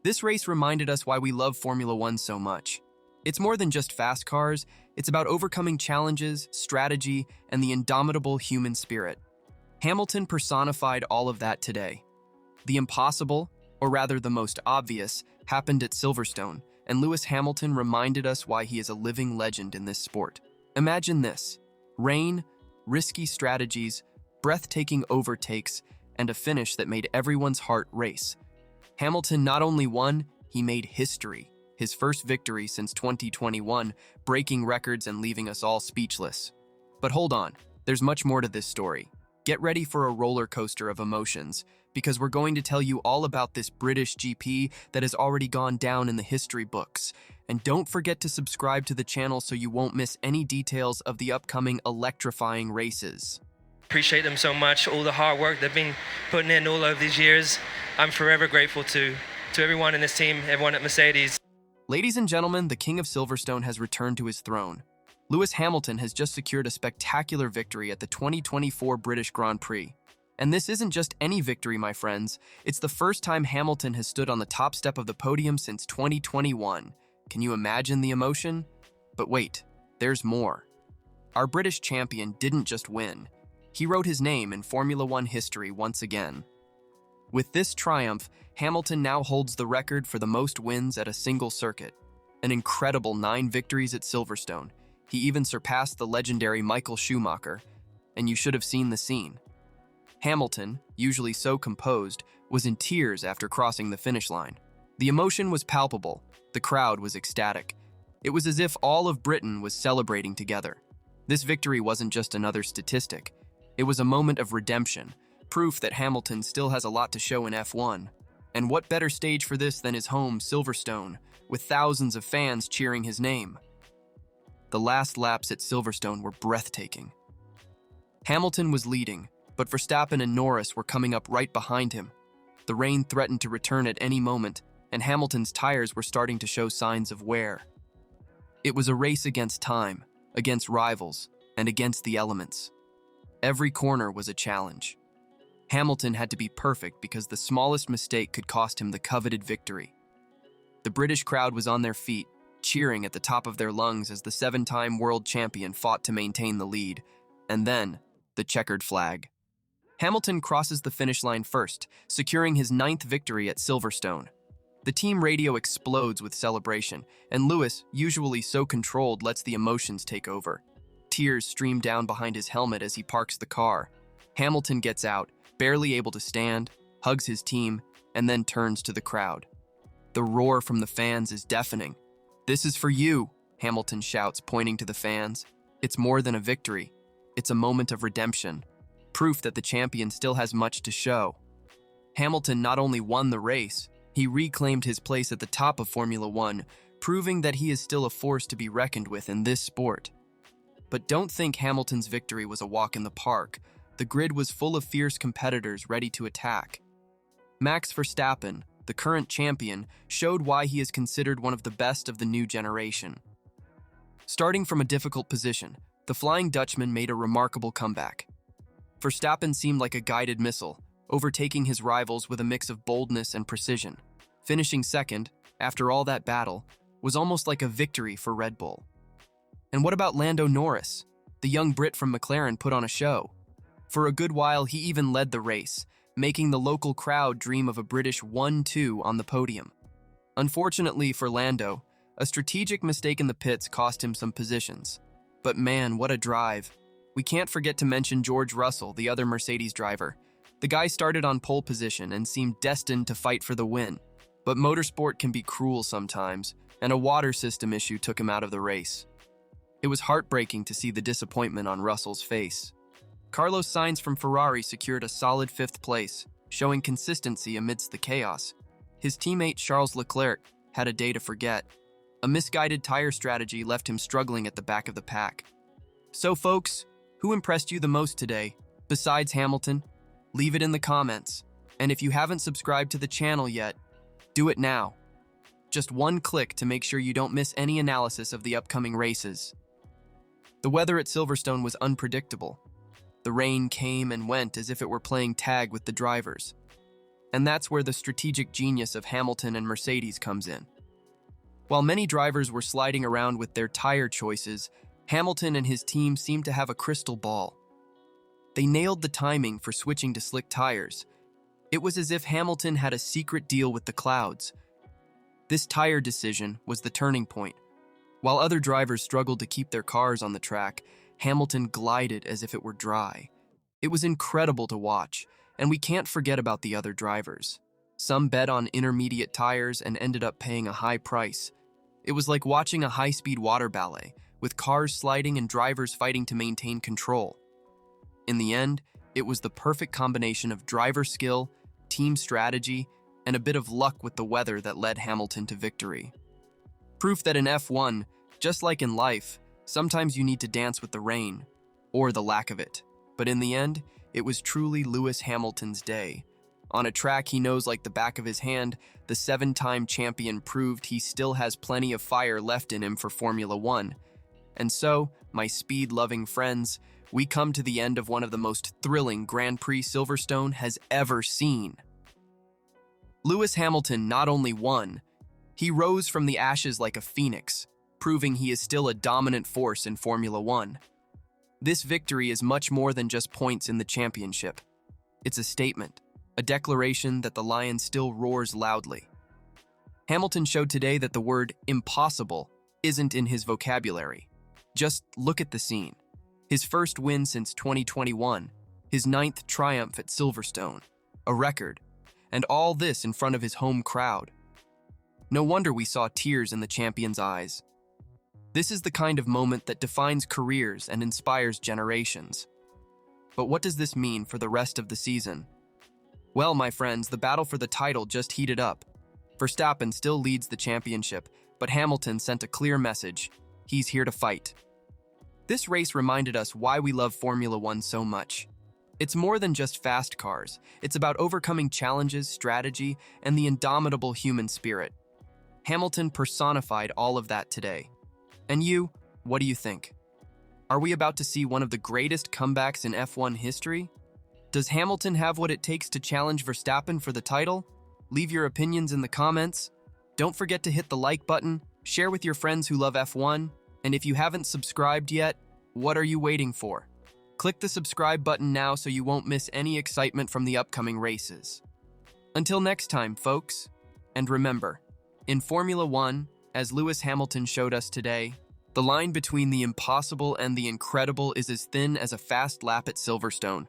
This race reminded us why we love Formula One so much. It's more than just fast cars, it's about overcoming challenges, strategy, and the indomitable human spirit. Hamilton personified all of that today. The impossible, or rather the most obvious, happened at Silverstone, and Lewis Hamilton reminded us why he is a living legend in this sport. Imagine this: rain, risky strategies, breathtaking overtakes, and a finish that made everyone's heart race. Hamilton not only won, he made history, his first victory since 2021, breaking records and leaving us all speechless. But hold on, there's much more to this story. Get ready for a roller coaster of emotions, because we're going to tell you all about this British GP that has already gone down in the history books. And don't forget to subscribe to the channel so you won't miss any details of the upcoming electrifying races. Appreciate them so much, all the hard work they've been putting in all over these years. I'm forever grateful to everyone in this team, everyone at Mercedes. Ladies and gentlemen, the King of Silverstone has returned to his throne. Lewis Hamilton has just secured a spectacular victory at the 2024 British Grand Prix. And this isn't just any victory, my friends. It's the first time Hamilton has stood on the top step of the podium since 2021. Can you imagine the emotion? But wait, there's more. Our British champion didn't just win. He wrote his name in Formula One history once again. With this triumph, Hamilton now holds the record for the most wins at a single circuit. An incredible 9 victories at Silverstone. He even surpassed the legendary Michael Schumacher, and you should have seen the scene. Hamilton, usually so composed, was in tears after crossing the finish line. The emotion was palpable. The crowd was ecstatic. It was as if all of Britain was celebrating together. This victory wasn't just another statistic. It was a moment of redemption, proof that Hamilton still has a lot to show in F1. And what better stage for this than his home, Silverstone, with thousands of fans cheering his name. The last laps at Silverstone were breathtaking. Hamilton was leading, but Verstappen and Norris were coming up right behind him. The rain threatened to return at any moment, and Hamilton's tires were starting to show signs of wear. It was a race against time, against rivals, and against the elements. Every corner was a challenge. Hamilton had to be perfect because the smallest mistake could cost him the coveted victory. The British crowd was on their feet, cheering at the top of their lungs as the 7-time world champion fought to maintain the lead. And then, the checkered flag. Hamilton crosses the finish line first, securing his 9th victory at Silverstone. The team radio explodes with celebration, and Lewis, usually so controlled, lets the emotions take over. Tears stream down behind his helmet as he parks the car. Hamilton gets out, barely able to stand, hugs his team, and then turns to the crowd. The roar from the fans is deafening. "This is for you," Hamilton shouts, pointing to the fans. It's more than a victory. It's a moment of redemption, proof that the champion still has much to show. Hamilton not only won the race, he reclaimed his place at the top of Formula One, proving that he is still a force to be reckoned with in this sport. But don't think Hamilton's victory was a walk in the park. The grid was full of fierce competitors ready to attack. Max Verstappen, the current champion, showed why he is considered one of the best of the new generation. Starting from a difficult position, the Flying Dutchman made a remarkable comeback. Verstappen seemed like a guided missile, overtaking his rivals with a mix of boldness and precision. Finishing second, after all that battle, was almost like a victory for Red Bull. And what about Lando Norris? The young Brit from McLaren put on a show. For a good while, he even led the race, making the local crowd dream of a British 1-2 on the podium. Unfortunately for Lando, a strategic mistake in the pits cost him some positions. But man, what a drive. We can't forget to mention George Russell, the other Mercedes driver. The guy started on pole position and seemed destined to fight for the win. But motorsport can be cruel sometimes, and a water system issue took him out of the race. It was heartbreaking to see the disappointment on Russell's face. Carlos Sainz from Ferrari secured a solid 5th place, showing consistency amidst the chaos. His teammate Charles Leclerc had a day to forget. A misguided tire strategy left him struggling at the back of the pack. So folks, who impressed you the most today, besides Hamilton? Leave it in the comments. And if you haven't subscribed to the channel yet, do it now. Just one click to make sure you don't miss any analysis of the upcoming races. The weather at Silverstone was unpredictable. The rain came and went as if it were playing tag with the drivers. And that's where the strategic genius of Hamilton and Mercedes comes in. While many drivers were sliding around with their tire choices, Hamilton and his team seemed to have a crystal ball. They nailed the timing for switching to slick tires. It was as if Hamilton had a secret deal with the clouds. This tire decision was the turning point. While other drivers struggled to keep their cars on the track, Hamilton glided as if it were dry. It was incredible to watch, and we can't forget about the other drivers. Some bet on intermediate tires and ended up paying a high price. It was like watching a high-speed water ballet, with cars sliding and drivers fighting to maintain control. In the end, it was the perfect combination of driver skill, team strategy, and a bit of luck with the weather that led Hamilton to victory. Proof that in F1, just like in life, sometimes you need to dance with the rain, or the lack of it. But in the end, it was truly Lewis Hamilton's day. On a track he knows like the back of his hand, the 7-time champion proved he still has plenty of fire left in him for Formula One. And so, my speed-loving friends, we come to the end of one of the most thrilling Grand Prix Silverstone has ever seen. Lewis Hamilton not only won, he rose from the ashes like a phoenix, proving he is still a dominant force in Formula One. This victory is much more than just points in the championship. It's a statement, a declaration that the lion still roars loudly. Hamilton showed today that the word impossible isn't in his vocabulary. Just look at the scene. His first win since 2021, his 9th triumph at Silverstone, a record, and all this in front of his home crowd. No wonder we saw tears in the champion's eyes. This is the kind of moment that defines careers and inspires generations. But what does this mean for the rest of the season? Well, my friends, the battle for the title just heated up. Verstappen still leads the championship, but Hamilton sent a clear message: he's here to fight. This race reminded us why we love Formula One so much. It's more than just fast cars. It's about overcoming challenges, strategy, and the indomitable human spirit. Hamilton personified all of that today. And you, what do you think? Are we about to see one of the greatest comebacks in F1 history? Does Hamilton have what it takes to challenge Verstappen for the title? Leave your opinions in the comments. Don't forget to hit the like button, share with your friends who love F1, and if you haven't subscribed yet, what are you waiting for? Click the subscribe button now so you won't miss any excitement from the upcoming races. Until next time, folks. And remember, in Formula One, as Lewis Hamilton showed us today, the line between the impossible and the incredible is as thin as a fast lap at Silverstone.